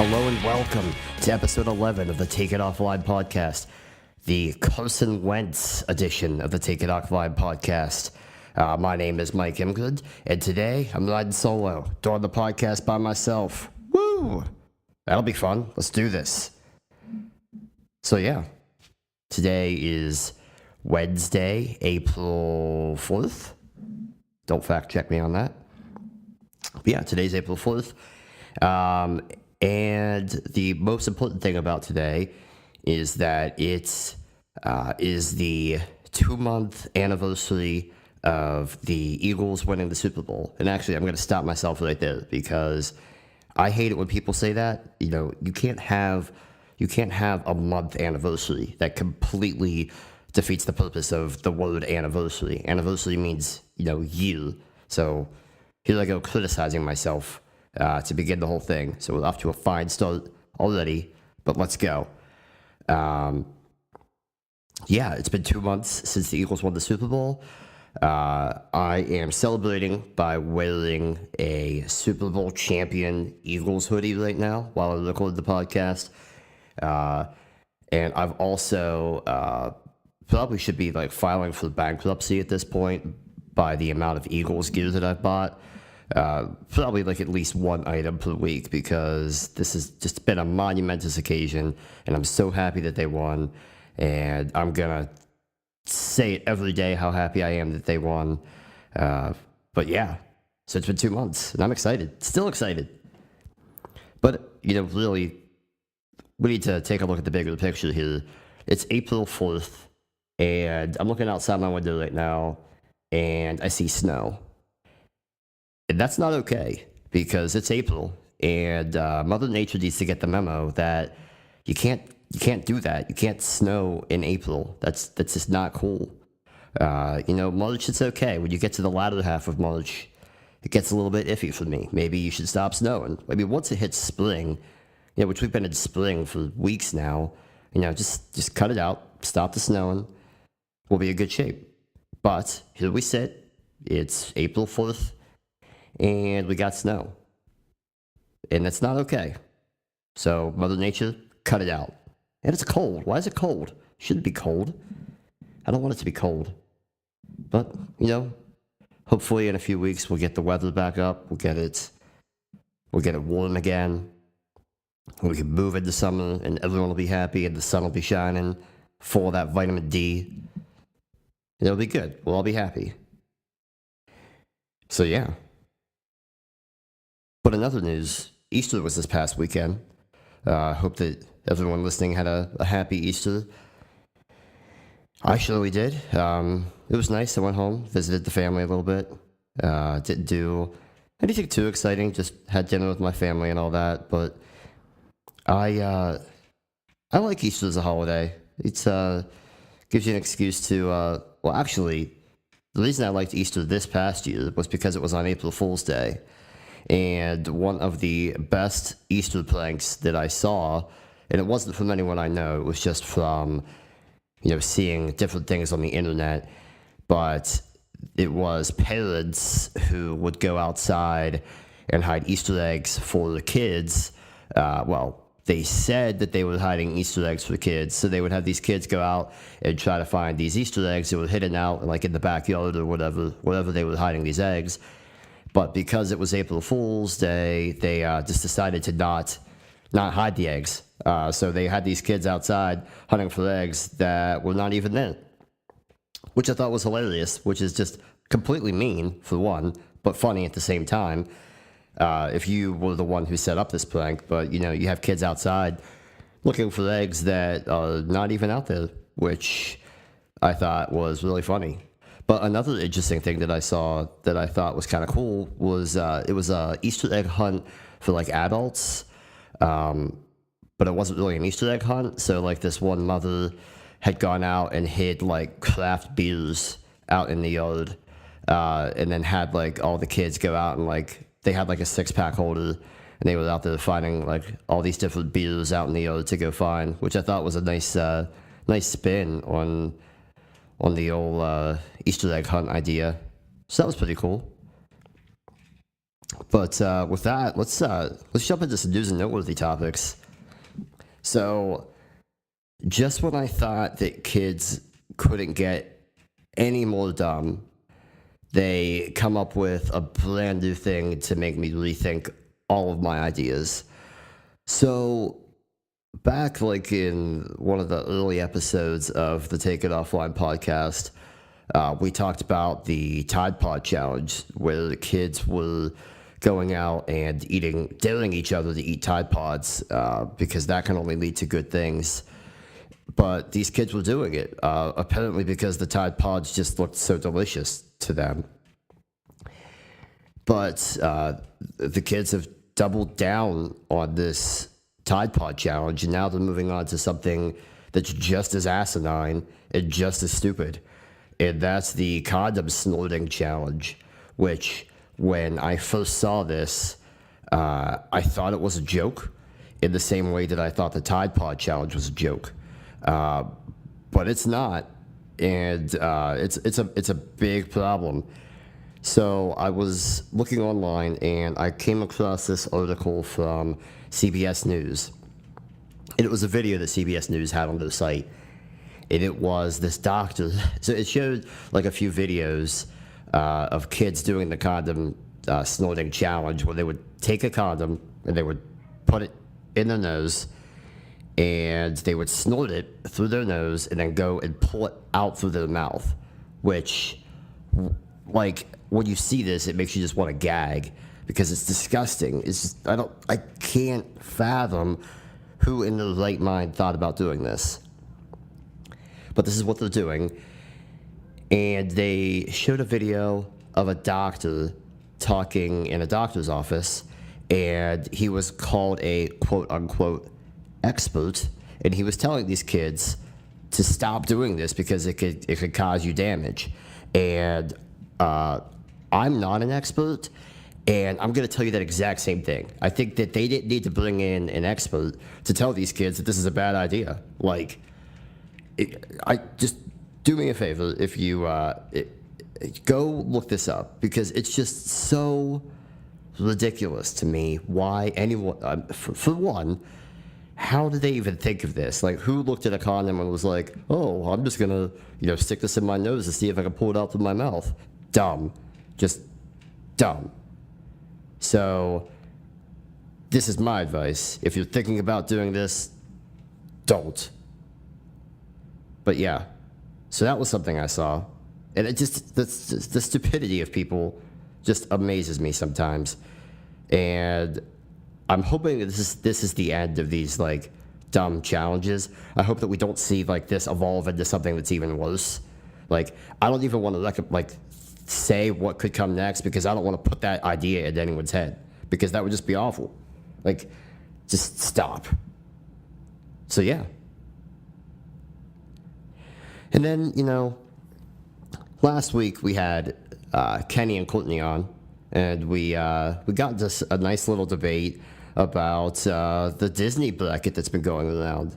Hello and welcome to episode 11 of the Take It Offline podcast, the Carson Wentz edition of the Take It Offline podcast. My name is Mike Imgood, and today I'm riding solo, doing the podcast by myself. Woo! That'll be fun. Let's do this. So yeah, today is Wednesday, April 4th. Don't fact check me on that. But yeah, today's April 4th. And the most important thing about today is that it is the 2-month anniversary of the Eagles winning the Super Bowl. And actually, I'm going to stop myself right there because I hate it when people say that. You know, you can't have a month anniversary. That completely defeats the purpose of the word anniversary. Anniversary means, year. So here I go criticizing myself to begin the whole thing. So we're off to a fine start already, but let's go. Yeah, it's been 2 months since the Eagles won the Super Bowl. I am celebrating by wearing a Super Bowl champion Eagles hoodie right now while I record the podcast. And I've also probably should be filing for bankruptcy at this point by the amount of Eagles gear that I've bought. Probably at least one item per week because this has just been a monumentous occasion and I'm so happy that they won, and I'm gonna say it every day how happy I am that they won. But yeah, so it's been 2 months and I'm excited, still excited. But really, we need to take a look at the bigger picture here. It's April 4th and I'm looking outside my window right now and I see snow. And that's not okay because it's April and Mother Nature needs to get the memo that you can't do that. You can't snow in April. That's just not cool. March, it's okay. When you get to the latter half of March, it gets a little bit iffy for me. Maybe you should stop snowing. I mean, once it hits spring, which we've been in spring for weeks now, just cut it out. Stop the snowing. We'll be in good shape. But here we sit. It's April 4th. And we got snow. And that's not okay. So, Mother Nature, cut it out. And it's cold. Why is it cold? It shouldn't be cold. I don't want it to be cold. But, hopefully in a few weeks we'll get the weather back up. We'll get it warm again. We can move into summer and everyone will be happy and the sun will be shining, full of that vitamin D. And it'll be good. We'll all be happy. So, yeah. But in other news, Easter was this past weekend. Hope that everyone listening had a happy Easter. I surely did. It was nice. I went home, visited the family a little bit. Didn't do anything too exciting. Just had dinner with my family and all that. But I like Easter as a holiday. It's gives you an excuse to. Actually, the reason I liked Easter this past year was because it was on April Fool's Day. And one of the best Easter pranks that I saw, and it wasn't from anyone I know, it was just from, seeing different things on the internet, but it was parents who would go outside and hide Easter eggs for the kids. They said that they were hiding Easter eggs for kids, so they would have these kids go out and try to find these Easter eggs that were hidden out, in the backyard or whatever they were hiding these eggs. But because it was April Fool's Day, they just decided to not hide the eggs. So they had these kids outside hunting for eggs that were not even there, which I thought was hilarious, which is just completely mean, for one, but funny at the same time. If you were the one who set up this prank, but, you have kids outside looking for eggs that are not even out there, which I thought was really funny. But another interesting thing that I saw that I thought was kind of cool was it was a Easter egg hunt for adults, but it wasn't really an Easter egg hunt. So this one mother had gone out and hid craft beers out in the yard, and then had all the kids go out and they had a 6-pack holder, and they were out there finding all these different beers out in the yard to go find, which I thought was a nice spin on the old Easter egg hunt idea. So that was pretty cool. But with that, let's jump into some news and noteworthy topics. So, just when I thought that kids couldn't get any more dumb, they come up with a brand new thing to make me rethink all of my ideas. So, back like in one of the early episodes of the Take It Offline podcast, we talked about the Tide Pod Challenge, where the kids were going out and daring each other to eat Tide Pods, because that can only lead to good things. But these kids were doing it, apparently because the Tide Pods just looked so delicious to them. But the kids have doubled down on this Tide Pod Challenge, and now they're moving on to something that's just as asinine and just as stupid. And that's the condom snorting challenge, which, when I first saw this, I thought it was a joke, in the same way that I thought the Tide Pod Challenge was a joke. But it's not, and it's a big problem. So I was looking online, and I came across this article from CBS News. And it was a video that CBS News had on their site. And it was this doctor. So it showed like a few videos of kids doing the condom snorting challenge, where they would take a condom and they would put it in their nose, and they would snort it through their nose and then go and pull it out through their mouth, which, like, when you see this, it makes you just want to gag, because it's disgusting. It's just, I can't fathom who in their right mind thought about doing this. But this is what they're doing. And they showed a video of a doctor talking in a doctor's office, and he was called a quote-unquote expert, and he was telling these kids to stop doing this because it could cause you damage. And I'm not an expert, and I'm going to tell you that exact same thing. I think that they didn't need to bring in an expert to tell these kids that this is a bad idea. Like, I just do me a favor, if you go look this up, because it's just so ridiculous to me. Why anyone, for one, how did they even think of this? Like, who looked at a condom and was like, "Oh, I'm just gonna, stick this in my nose to see if I can pull it out through my mouth"? Dumb, just dumb. So, this is my advice: if you're thinking about doing this, don't. But yeah, so that was something I saw, and it just the stupidity of people just amazes me sometimes, and I'm hoping that this is the end of these like dumb challenges. I hope that we don't see like this evolve into something that's even worse. Like, I don't even want to say what could come next, because I don't want to put that idea into anyone's head, because that would just be awful. Like, just stop. So yeah. And then, last week we had Kenny and Courtney on, and we got into a nice little debate about the Disney bracket that's been going around,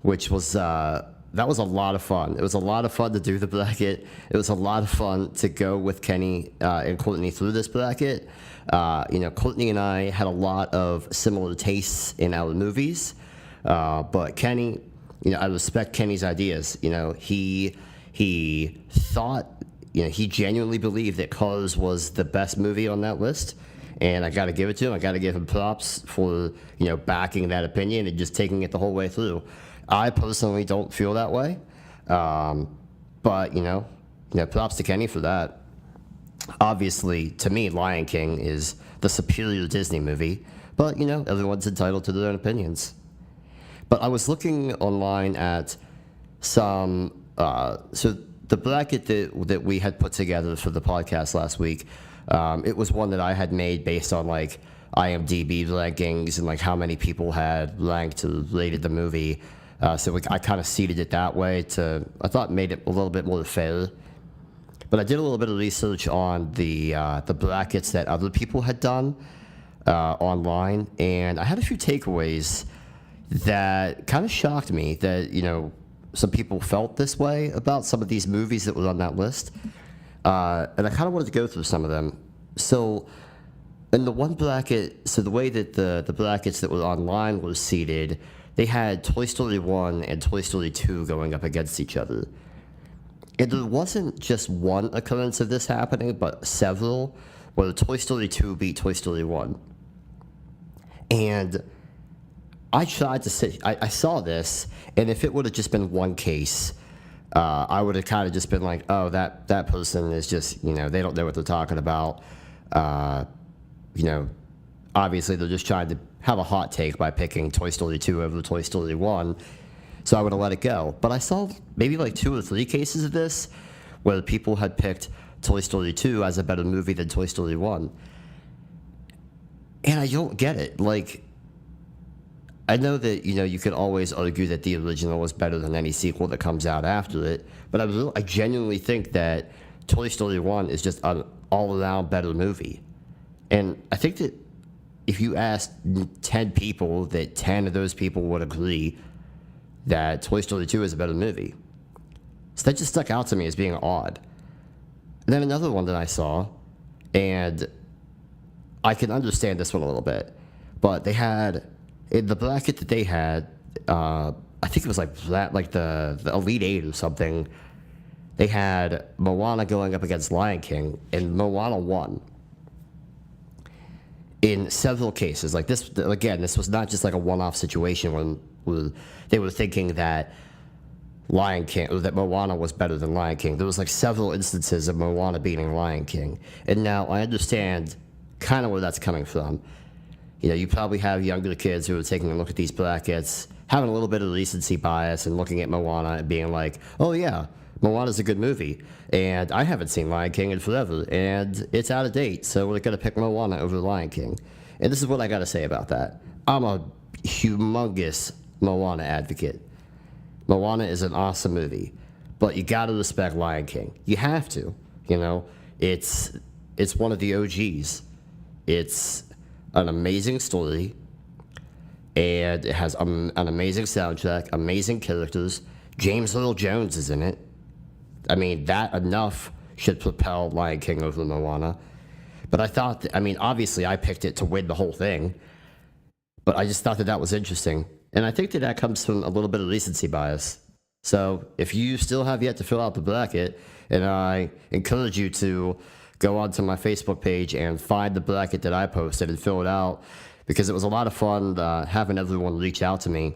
which was that was a lot of fun. It was a lot of fun to do the bracket. It was a lot of fun to go with Kenny and Courtney through this bracket. Courtney and I had a lot of similar tastes in our movies, but Kenny, I respect Kenny's ideas. He thought, he genuinely believed that Cars was the best movie on that list, and I got to give it to him. I got to give him props for, backing that opinion and just taking it the whole way through. I personally don't feel that way, but, props to Kenny for that. Obviously, to me, Lion King is the superior Disney movie, but, everyone's entitled to their own opinions. But I was looking online at some, so the bracket that we had put together for the podcast last week, it was one that I had made based on like IMDb rankings and like how many people had ranked or rated the movie. So I kind of seeded it that way I thought made it a little bit more fair. But I did a little bit of research on the brackets that other people had done online, and I had a few takeaways that kind of shocked me that, some people felt this way about some of these movies that were on that list. And I kind of wanted to go through some of them. So in the one bracket, so the way that the brackets that were online were seated, they had Toy Story 1 and Toy Story 2 going up against each other. And there wasn't just one occurrence of this happening, but several, where Toy Story 2 beat Toy Story 1. And I tried to say, I saw this, and if it would have just been one case, I would have kind of just been like, oh, that person is just, they don't know what they're talking about. You know, obviously they're just trying to have a hot take by picking Toy Story 2 over Toy Story 1. So I would have let it go. But I saw maybe like 2 or 3 cases of this where people had picked Toy Story 2 as a better movie than Toy Story 1. And I don't get it. Like, I know that, you could always argue that the original was better than any sequel that comes out after it, but I genuinely think that Toy Story 1 is just an all-around better movie. And I think that if you asked 10 people, that 10 of those people would agree that Toy Story 2 is a better movie. So that just stuck out to me as being odd. And then another one that I saw, and I can understand this one a little bit, but they had, in the bracket that they had, I think it was like the Elite Eight or something, they had Moana going up against Lion King, and Moana won. In several cases, like this, again, this was not just like a one-off situation when they were thinking that Lion King, or that Moana was better than Lion King. There was like several instances of Moana beating Lion King. And now I understand kind of where that's coming from. You probably have younger kids who are taking a look at these brackets, having a little bit of recency bias and looking at Moana and being like, oh yeah, Moana's a good movie, and I haven't seen Lion King in forever, and it's out of date, so we're going to pick Moana over Lion King. And this is what I got to say about that. I'm a humongous Moana advocate. Moana is an awesome movie, but you got to respect Lion King. You have to. It's one of the OGs. It's an amazing story, and it has an amazing soundtrack, amazing characters. James Earl Jones is in it. I mean, that enough should propel Lion King over Moana. But I thought, obviously I picked it to win the whole thing, but I just thought that was interesting. And I think that comes from a little bit of recency bias. So if you still have yet to fill out the bracket, and I encourage you to go onto my Facebook page and find the bracket that I posted and fill it out, because it was a lot of fun having everyone reach out to me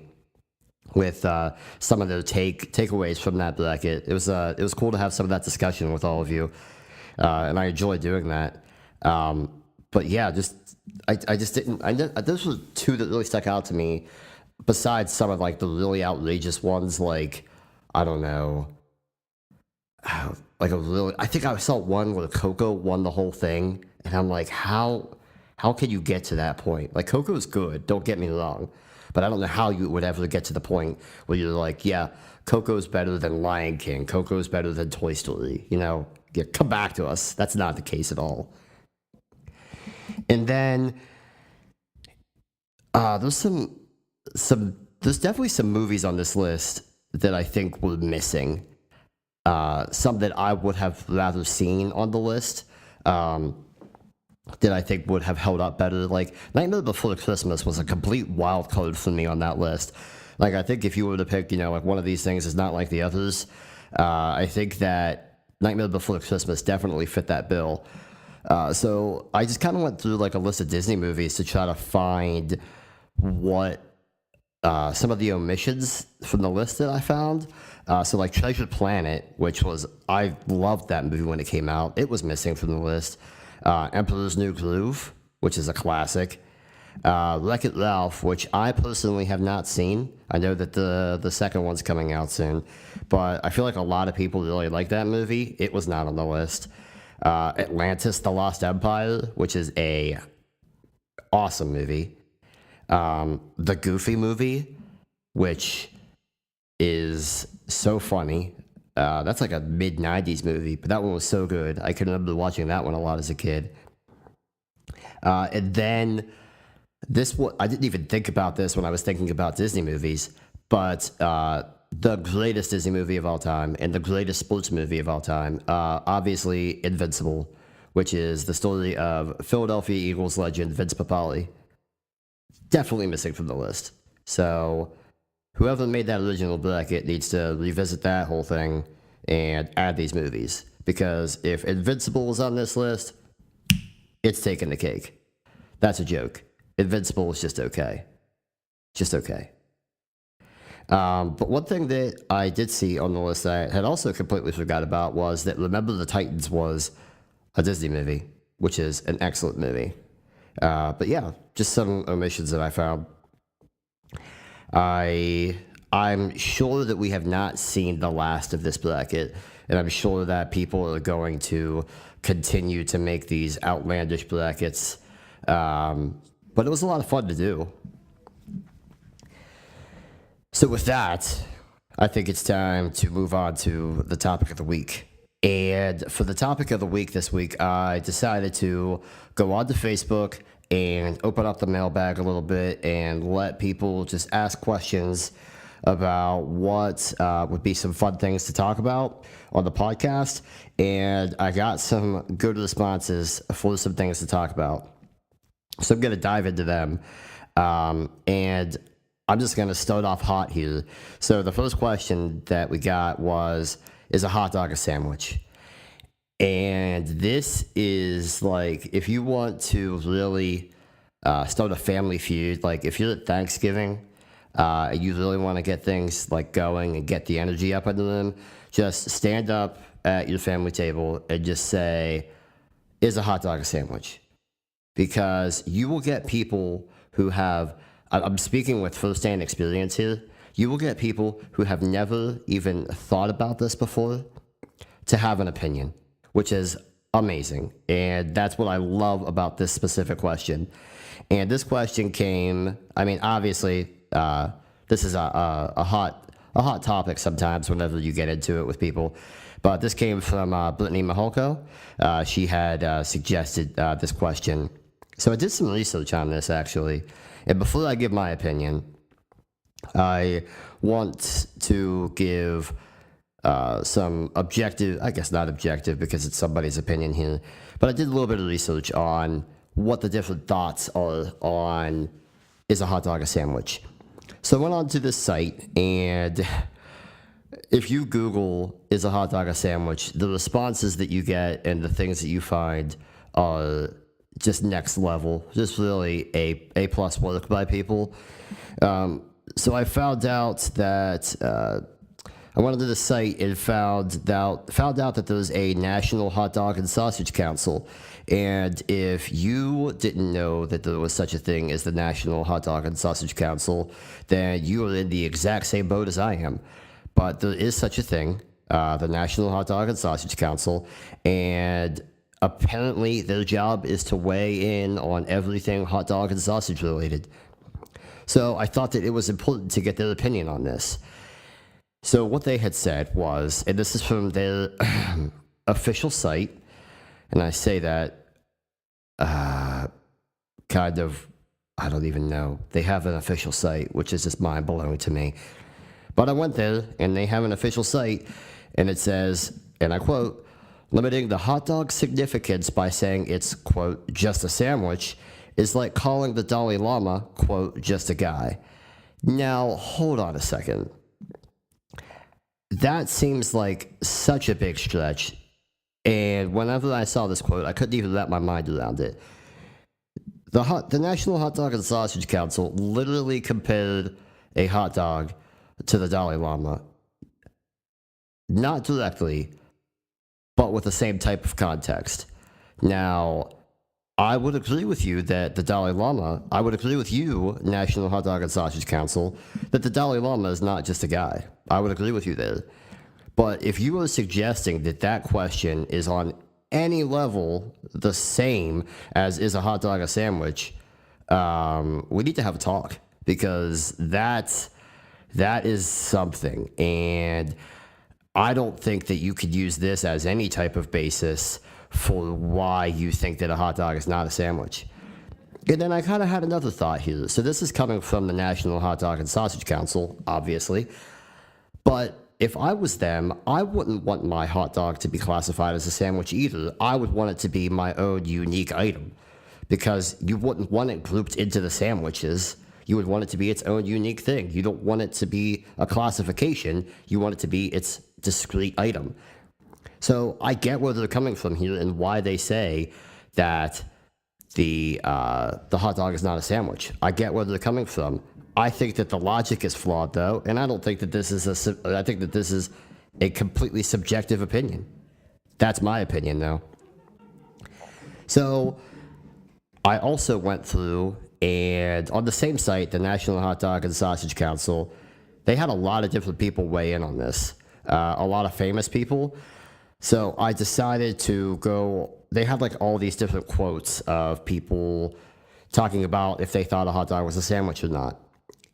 with some of the takeaways from that bracket. It was cool to have some of that discussion with all of you, and I enjoyed doing that. But yeah, I just didn't. Those were 2 that really stuck out to me. Besides some of like the really outrageous ones, like I don't know, I think I saw one where Coco won the whole thing, and I'm like, how can you get to that point? Like Coco's good, don't get me wrong. But I don't know how you would ever get to the point where you're like, yeah, Coco's better than Lion King. Coco's better than Toy Story. Come back to us. That's not the case at all. And then there's definitely some movies on this list that I think were missing. Some that I would have rather seen on the list. That I think would have held up better. Like Nightmare Before Christmas was a complete wild card for me on that list. Like I think if you were to pick, like one of these things is not like the others, I think that Nightmare Before Christmas definitely fit that bill. So I just kind of went through like a list of Disney movies to try to find what some of the omissions from the list that I found. So like Treasure Planet, I loved that movie when it came out. It was missing from the list. Emperor's New Groove, which is a classic. Wreck-It Ralph, which I personally have not seen. I know that the second one's coming out soon, but I feel like a lot of people really like that movie. It was not on the list. Atlantis: The Lost Empire, which is a awesome movie. The Goofy Movie, which is so funny. That's like a mid-90s movie, but that one was so good. I can remember watching that one a lot as a kid. And then I didn't even think about this when I was thinking about Disney movies, but the greatest Disney movie of all time and the greatest sports movie of all time, obviously Invincible, which is the story of Philadelphia Eagles legend Vince Papale. Definitely missing from the list. So whoever made that original bracket needs to revisit that whole thing and add these movies. Because if Invincible is on this list, it's taking the cake. That's a joke. Invincible is just okay. Just okay. But one thing that I did see on the list that I had also completely forgot about was that Remember the Titans was a Disney movie, which is an excellent movie. But yeah, just some omissions that I found. I'm sure that we have not seen the last of this bracket, and I'm sure that people are going to continue to make these outlandish brackets. But it was a lot of fun to do. So with that, I think it's time to move on to the topic of the week. And for the topic of the week this week, I decided to go onto Facebook and open up the mailbag a little bit and let people just ask questions about what would be some fun things to talk about on the podcast. And I got some good responses for some things to talk about. So I'm going to dive into them. And I'm just going to start off hot here. So the first question that we got was, is a hot dog a sandwich? And this is like, if you want to really start a family feud, like if you're at Thanksgiving, you really want to get things like going and get the energy up under them, just stand up at your family table and just say, is a hot dog a sandwich? Because you will get people who have, I'm speaking with firsthand experience here, you will get people who have never even thought about this before to have an opinion, which is amazing. And that's what I love about this specific question. And this question came, I mean, obviously, this is a hot topic sometimes whenever you get into it with people. But this came from Brittany Maholko. She had suggested this question. So I did some research on this, actually. And before I give my opinion, I want to give some objective, I guess not objective because it's somebody's opinion here, but I did a little bit of research on what the different thoughts are on, is a hot dog a sandwich? So I went onto this site, and if you Google, is a hot dog a sandwich, the responses that you get and the things that you find are just next level, just really A plus work by people. So I found out that I went to the site and found out that there's a National Hot Dog and Sausage Council. And if you didn't know that there was such a thing as the National Hot Dog and Sausage Council, then you are in the exact same boat as I am. But there is such a thing, the National Hot Dog and Sausage Council, and apparently their job is to weigh in on everything hot dog and sausage related. So I thought that it was important to get their opinion on this. So what they had said was, and this is from their official site, and I say that kind of, I don't even know. They have an official site, which is just mind-blowing to me. But I went there, and they have an official site, and it says, and I quote, limiting the hot dog's significance by saying it's, quote, just a sandwich is like calling the Dalai Lama, quote, just a guy. Now, hold on a second. That seems like such a big stretch. And whenever I saw this quote, I couldn't even wrap my mind around it. The National Hot Dog and Sausage Council literally compared a hot dog to the Dalai Lama. Not directly, but with the same type of context. Now, I would agree with you that the Dalai Lama, I would agree with you, National Hot Dog and Sausage Council, that the Dalai Lama is not just a guy. I would agree with you there. But if you are suggesting that that question is on any level the same as is a hot dog a sandwich, we need to have a talk, because that is something. And I don't think that you could use this as any type of basis for why you think that a hot dog is not a sandwich. And then I kind of had another thought here. So this is coming from the National Hot Dog and Sausage Council, obviously. But if I was them, I wouldn't want my hot dog to be classified as a sandwich either. I would want it to be my own unique item because you wouldn't want it grouped into the sandwiches. You would want it to be its own unique thing. You don't want it to be a classification. You want it to be its discrete item. So I get where they're coming from here and why they say that the hot dog is not a sandwich. I get where they're coming from. I think that the logic is flawed, though, and I don't think that this is I think that this is a completely subjective opinion. That's my opinion, though. So I also went through, and on the same site, the National Hot Dog and Sausage Council, they had a lot of different people weigh in on this, a lot of famous people. So I decided to go. They had like all these different quotes of people talking about if they thought a hot dog was a sandwich or not.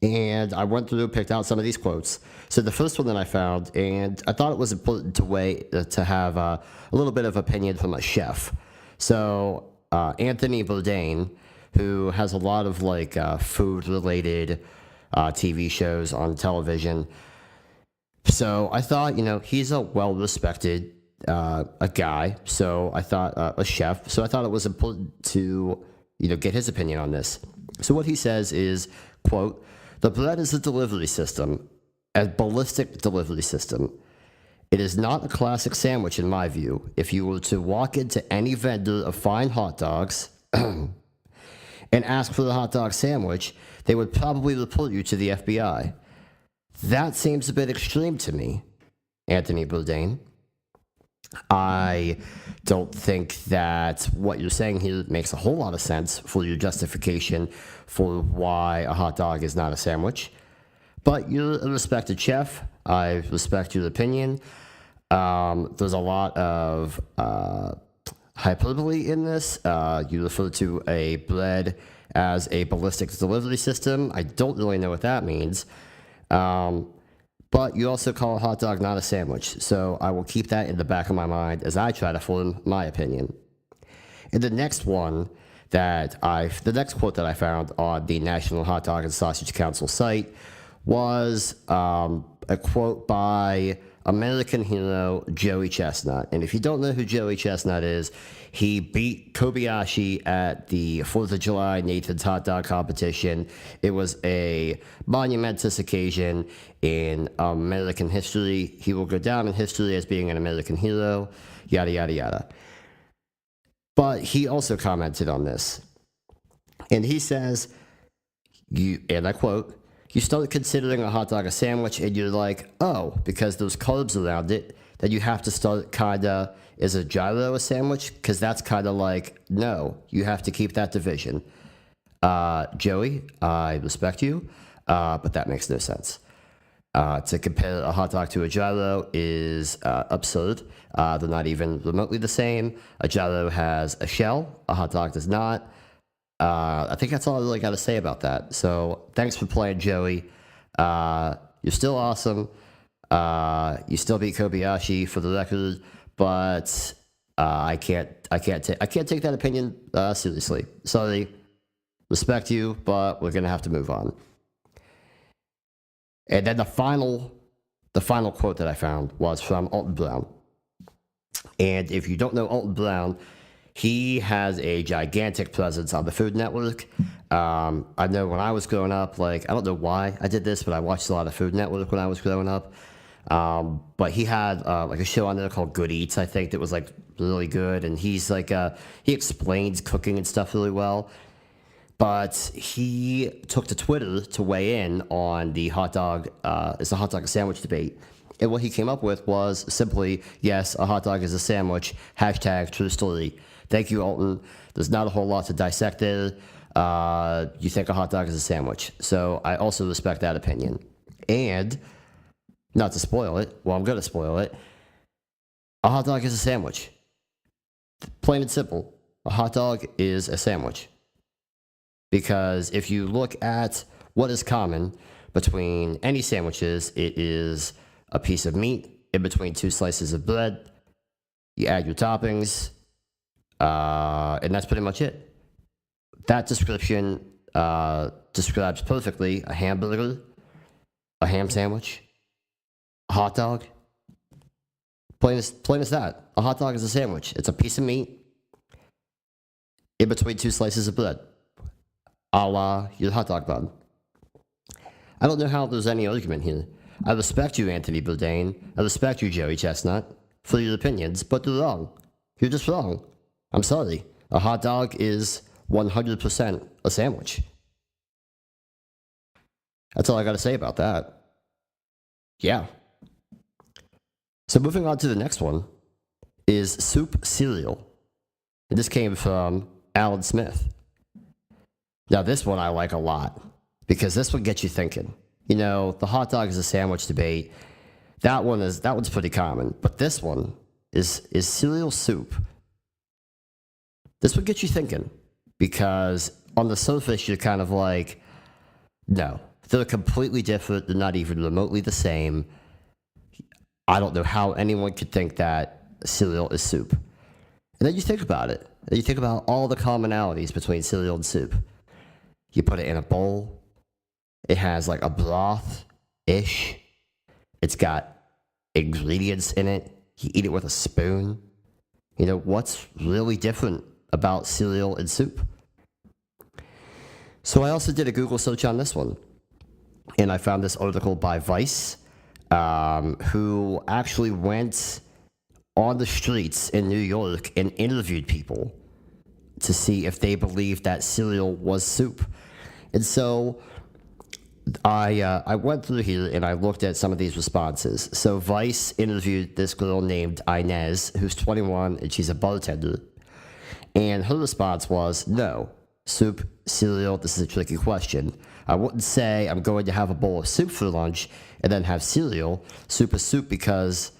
And I went through, picked out some of these quotes. So the first one that I found, and I thought it was important to have a little bit of opinion from a chef. So Anthony Bourdain, who has a lot of like food-related TV shows on television. So I thought, he's a well-respected a guy. So I thought a chef. So I thought it was important to, get his opinion on this. So what he says is, quote, "The bread is a delivery system, a ballistic delivery system. It is not a classic sandwich in my view. If you were to walk into any vendor of fine hot dogs and ask for the hot dog sandwich, they would probably report you to the FBI. That seems a bit extreme to me, Anthony Bourdain. I don't think that what you're saying here makes a whole lot of sense for your justification for why a hot dog is not a sandwich. But you're a respected chef. I respect your opinion. There's a lot of hyperbole in this. You refer to a bread as a ballistic delivery system. I don't really know what that means. But you also call a hot dog not a sandwich. So I will keep that in the back of my mind as I try to form my opinion. And the next quote that I found on the National Hot Dog and Sausage Council site was a quote by American hero Joey Chestnut. And if you don't know who Joey Chestnut is, he beat Kobayashi at the 4th of July Nathan's Hot Dog competition. It was a monumentous occasion in American history. He will go down in history as being an American hero, yada, yada, yada. But he also commented on this. And he says, and I quote, "You start considering a hot dog a sandwich and you're like, oh, because there's carbs around it, that you have to start kinda, is a gyro a sandwich? Because that's kinda like, no, you have to keep that division. Joey, I respect you, but that makes no sense. To compare a hot dog to a gyro is absurd. They're not even remotely the same. A gyro has a shell, a hot dog does not. I think that's all I really got to say about that. So thanks for playing, Joey. You're still awesome. You still beat Kobayashi for the record, but I can't take that opinion seriously. Sorry, respect you, but we're gonna have to move on. And then the final quote that I found was from Alton Brown. And if you don't know Alton Brown, he has a gigantic presence on the Food Network. I know when I was growing up, I don't know why I did this, but I watched a lot of Food Network when I was growing up. But he had a show on there called Good Eats, I think, that was really good. And he's he explains cooking and stuff really well. But he took to Twitter to weigh in on the hot dog, is a hot dog a sandwich debate. And what he came up with was simply, yes, a hot dog is a sandwich, hashtag true story. Thank you, Alton. There's not a whole lot to dissect there. You think a hot dog is a sandwich. So I also respect that opinion. And, not to spoil it, well, I'm going to spoil it, a hot dog is a sandwich. Plain and simple, a hot dog is a sandwich. Because if you look at what is common between any sandwiches, it is a piece of meat in between two slices of bread. You add your toppings, and that's pretty much it. That description describes perfectly a hamburger, a ham sandwich, A hot dog? Plain as that. A hot dog is a sandwich. It's a piece of meat in between two slices of bread. A la your hot dog bun. I don't know how there's any argument here. I respect you, Anthony Bourdain. I respect you, Joey Chestnut, for your opinions, but you're wrong. You're just wrong. I'm sorry. A hot dog is 100% a sandwich. That's all I got to say about that. Yeah. So moving on to the next one is soup cereal. And this came from Alan Smith. Now this one I like a lot because this one gets you thinking. You know, the hot dog is a sandwich debate. That one's pretty common, but this one is cereal soup. This would get you thinking because on the surface you're kind of like, no, they're completely different. They're not even remotely the same. I don't know how anyone could think that cereal is soup. And then you think about it. And you think about all the commonalities between cereal and soup. You put it in a bowl. It has like a broth-ish. It's got ingredients in it. You eat it with a spoon. You know, what's really different about cereal and soup? So I also did a Google search on this one. And I found this article by Vice, who actually went on the streets in New York and interviewed people to see if they believed that cereal was soup. And so I went through here and I looked at some of these responses. So Vice interviewed this girl named Inez, who's 21, and she's a bartender. And her response was, no, soup, cereal, this is a tricky question. I wouldn't say I'm going to have a bowl of soup for lunch and then have cereal. Soup is soup because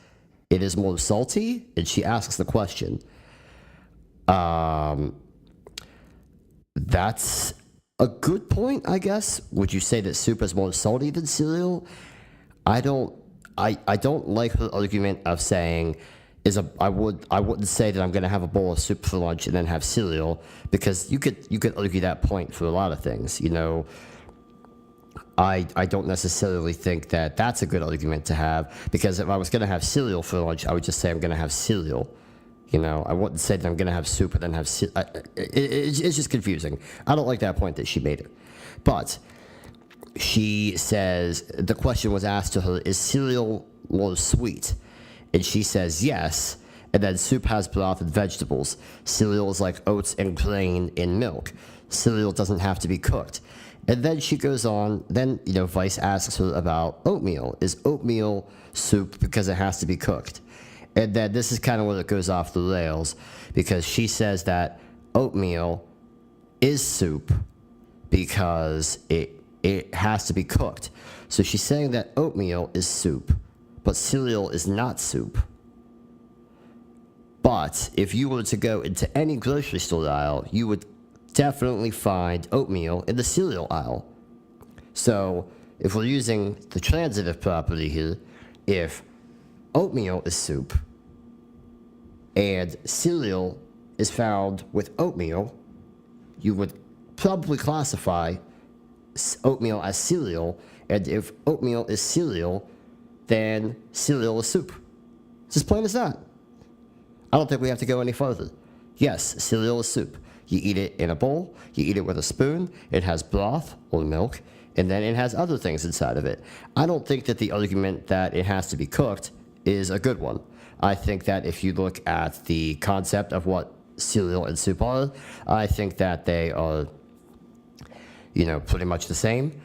it is more salty, and she asks the question. That's a good point, I guess. Would you say that soup is more salty than cereal? I don't like her argument of saying I wouldn't say that I'm going to have a bowl of soup for lunch and then have cereal, because you could argue that point for a lot of things. You know, I don't necessarily think that that's a good argument to have, because if I was going to have cereal for lunch, I would just say I'm going to have cereal. You know, I wouldn't say that I'm going to have soup and then have cereal. It's just confusing. I don't like that point that she made it. But she says, the question was asked to her, is cereal more sweet? And she says yes, and then soup has broth and vegetables. Cereal is like oats and grain in milk. Cereal doesn't have to be cooked. And then she goes on, then, you know, Vice asks her about oatmeal. Is oatmeal soup because it has to be cooked? And then this is kind of where it goes off the rails, because she says that oatmeal is soup because it has to be cooked. So she's saying that oatmeal is soup, but cereal is not soup. But if you were to go into any grocery store aisle, you would definitely find oatmeal in the cereal aisle. So if we're using the transitive property here, if oatmeal is soup and cereal is found with oatmeal, you would probably classify oatmeal as cereal, and if oatmeal is cereal, then cereal is soup. It's as plain as that. I don't think we have to go any further. Yes, cereal is soup. You eat it in a bowl, you eat it with a spoon, it has broth or milk, and then it has other things inside of it. I don't think that the argument that it has to be cooked is a good one. I think that if you look at the concept of what cereal and soup are, I think that they are, you know, pretty much the same.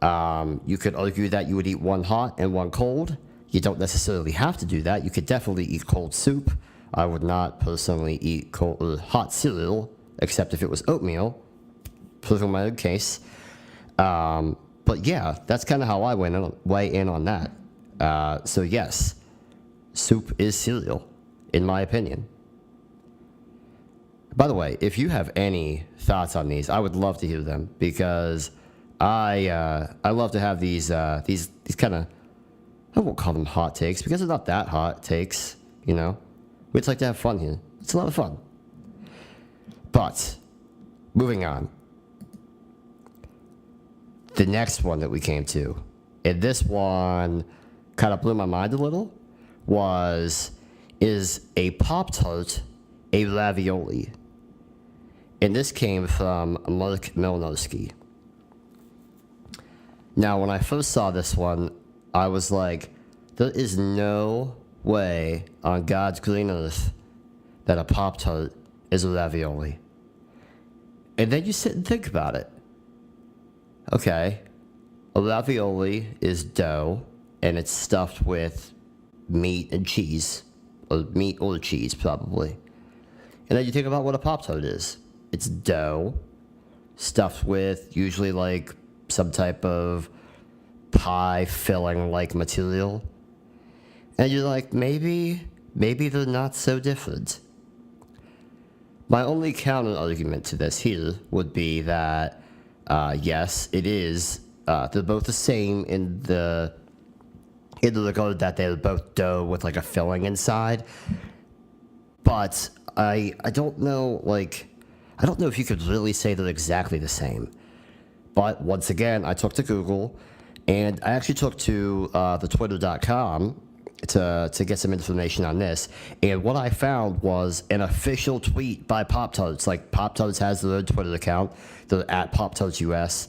You could argue that you would eat one hot and one cold. You don't necessarily have to do that. You could definitely eat cold soup. I would not personally eat cold or hot cereal, except if it was oatmeal, proving my own case. But yeah, that's kind of how I weigh in on that. So yes, soup is cereal, in my opinion. By the way, if you have any thoughts on these, I would love to hear them, because I love to have these kind of, I won't call them hot takes, because they're not that hot takes, you know. We just like to have fun here. It's a lot of fun. But moving on, the next one that we came to, and this one kind of blew my mind a little was, is a Pop-Tart a ravioli? And this came from Mark Milnowski. Now, when I first saw this one, I was like, there is no way on God's green earth that a Pop-Tart is a ravioli. And then you sit and think about it. Okay, a ravioli is dough, and it's stuffed with meat and cheese, or meat or cheese, probably. And then you think about what a Pop-Tart is. It's dough, stuffed with usually like some type of pie filling like material. And you're like, maybe they're not so different. My only counter argument to this here would be that, yes, it is. They're both the same in the regard that they're both dough with like a filling inside. But I don't know, I don't know if you could really say they're exactly the same. But once again, I took to Google, and I actually took to the Twitter.com to get some information on this. And what I found was an official tweet by Pop-Tarts. Like, Pop-Tarts has their own Twitter account. They're at Pop-Tarts US.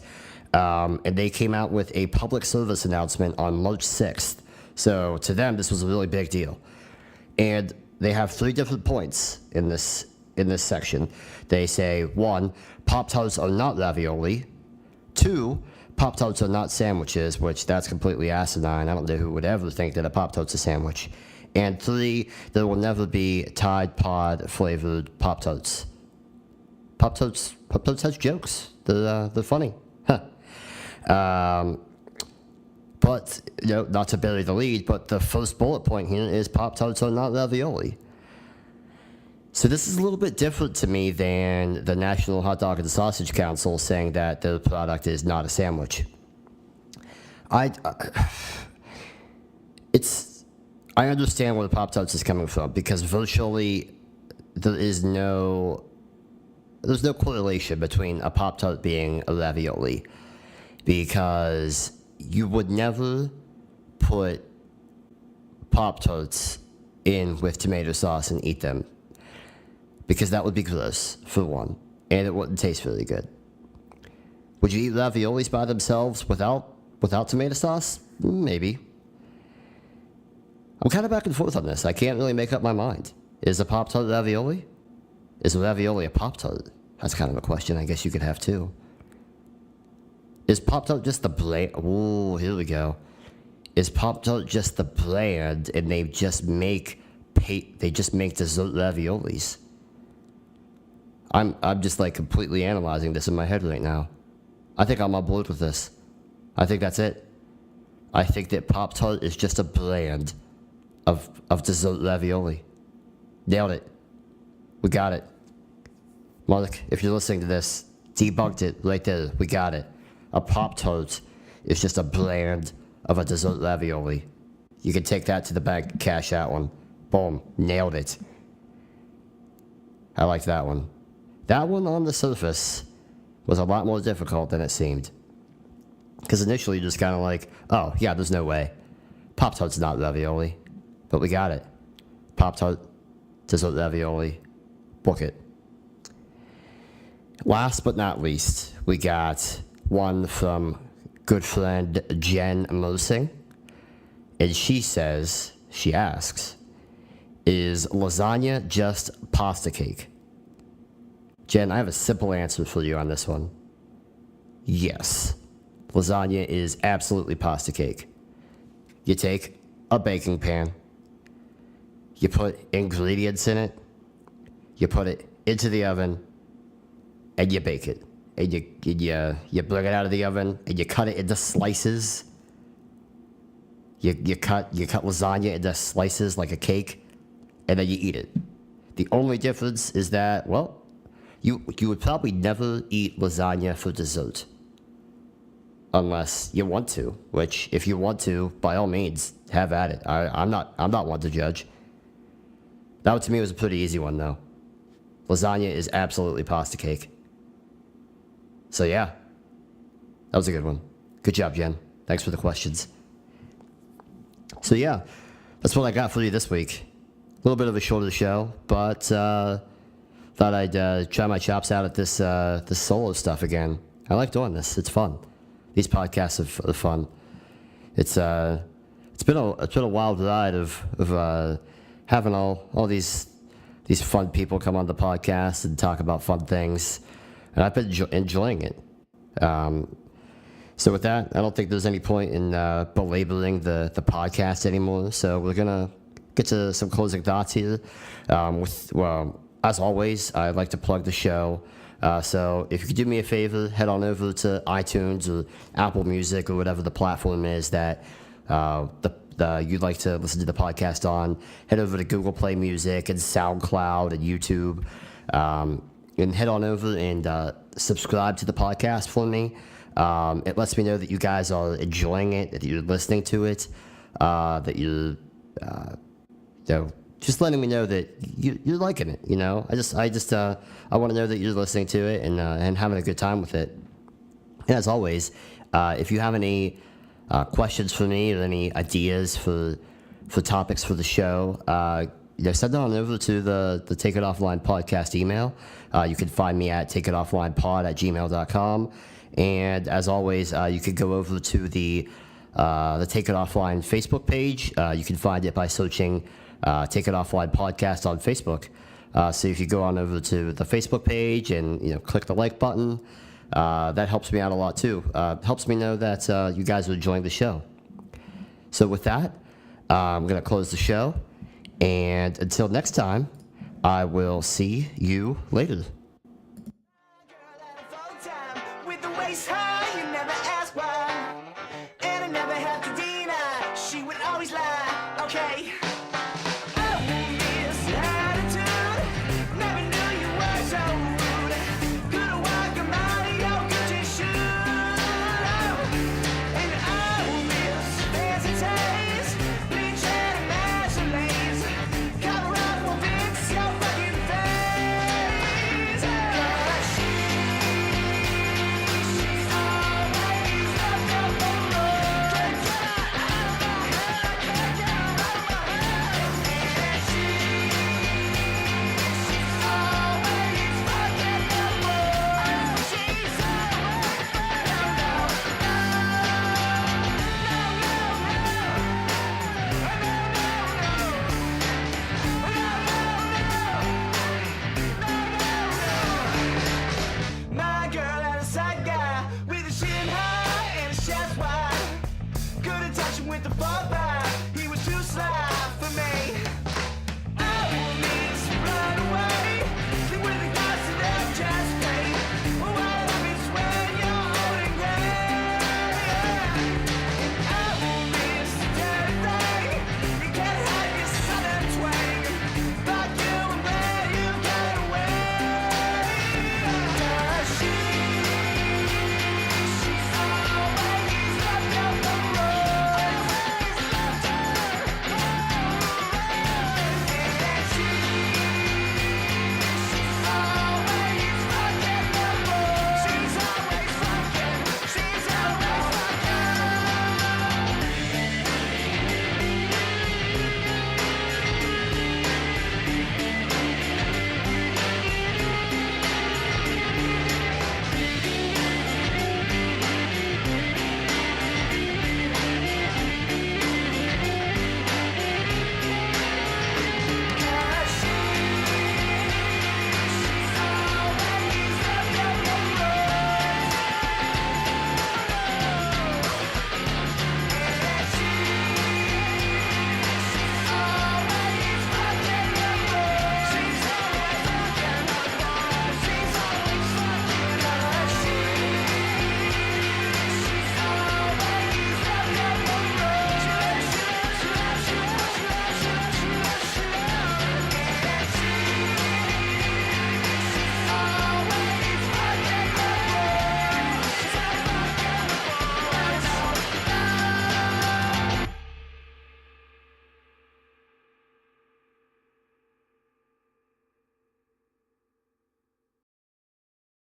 And they came out with a public service announcement on March 6th. So to them, this was a really big deal. And they have 3 different points in this section. They say, 1, Pop-Tarts are not ravioli. 2, Pop-Tarts are not sandwiches, which that's completely asinine. I don't know who would ever think that a Pop-Tart's a sandwich. And 3, there will never be Tide Pod flavored Pop-Tarts. Pop-Tarts has jokes. They're funny. Huh. But, not to bury the lead, but the first bullet point here is Pop-Tarts are not ravioli. So this is a little bit different to me than the National Hot Dog and Sausage Council saying that their product is not a sandwich. I understand where the Pop-Tarts is coming from, because virtually there's no correlation between a Pop-Tart being a ravioli, because you would never put Pop-Tarts in with tomato sauce and eat them, because that would be gross, for one, and it wouldn't taste really good. Would you eat raviolis by themselves without tomato sauce? Maybe. I'm kind of back and forth on this. I can't really make up my mind. Is a Pop-Tart ravioli? Is a ravioli a Pop-Tart? That's kind of a question I guess you could have too. Is Pop-Tart just the brand? Ooh, here we go. Is Pop-Tart just the brand, and they just make dessert raviolis? I'm just completely analyzing this in my head right now. I think I'm on board with this. I think that's it. I think that Pop-Tart is just a brand of dessert ravioli. Nailed it. We got it. Mark, if you're listening to this, debunked it right there. We got it. A Pop-Tart is just a brand of a dessert ravioli. You can take that to the bank and cash that one. Boom. Nailed it. I like that one. That one on the surface was a lot more difficult than it seemed. Because initially you're just kind of like, oh, yeah, there's no way. Pop-Tart's not ravioli. But we got it. Pop-Tart, dessert ravioli. Book it. Last but not least, we got one from good friend Jen Mersing. And she asks, is lasagna just pasta cake? Jen, I have a simple answer for you on this one. Yes. Lasagna is absolutely pasta cake. You take a baking pan, you put ingredients in it, you put it into the oven, and you bake it. And you bring it out of the oven, and you cut it into slices. You cut lasagna into slices like a cake, and then you eat it. The only difference is that, well, you would probably never eat lasagna for dessert. Unless you want to, which if you want to, by all means, have at it. I'm not one to judge. That one to me was a pretty easy one though. Lasagna is absolutely pasta cake. So yeah, that was a good one. Good job, Jen. Thanks for the questions. So yeah, that's what I got for you this week. A little bit of a shorter show, but thought I'd try my chops out at this solo stuff again. I like doing this. It's fun. These podcasts are fun. It's been a wild ride of having all these fun people come on the podcast and talk about fun things, and I've been enjoying it. So with that, I don't think there's any point in belaboring the podcast anymore. So we're gonna get to some closing thoughts here. As always, I'd like to plug the show. So if you could do me a favor, head on over to iTunes or Apple Music or whatever the platform is that you'd like to listen to the podcast on. Head over to Google Play Music and SoundCloud and YouTube, and head on over and subscribe to the podcast for me. It lets me know that you guys are enjoying it, that you're listening to it, that you're just letting me know that you're liking it. I want to know that you're listening to it and having a good time with it. And as always, if you have any questions for me or any ideas for topics for the show, send it on over to the Take It Offline podcast email. You can find me at takeitofflinepod@gmail.com. And as always, you can go over to the Take It Offline Facebook page. You can find it by searching Take It Offline podcast on Facebook. So if you go on over to the Facebook page and click the like button, that helps me out a lot too. Helps me know that you guys are enjoying the show. So with that, I'm going to close the show. And until next time, I will see you later.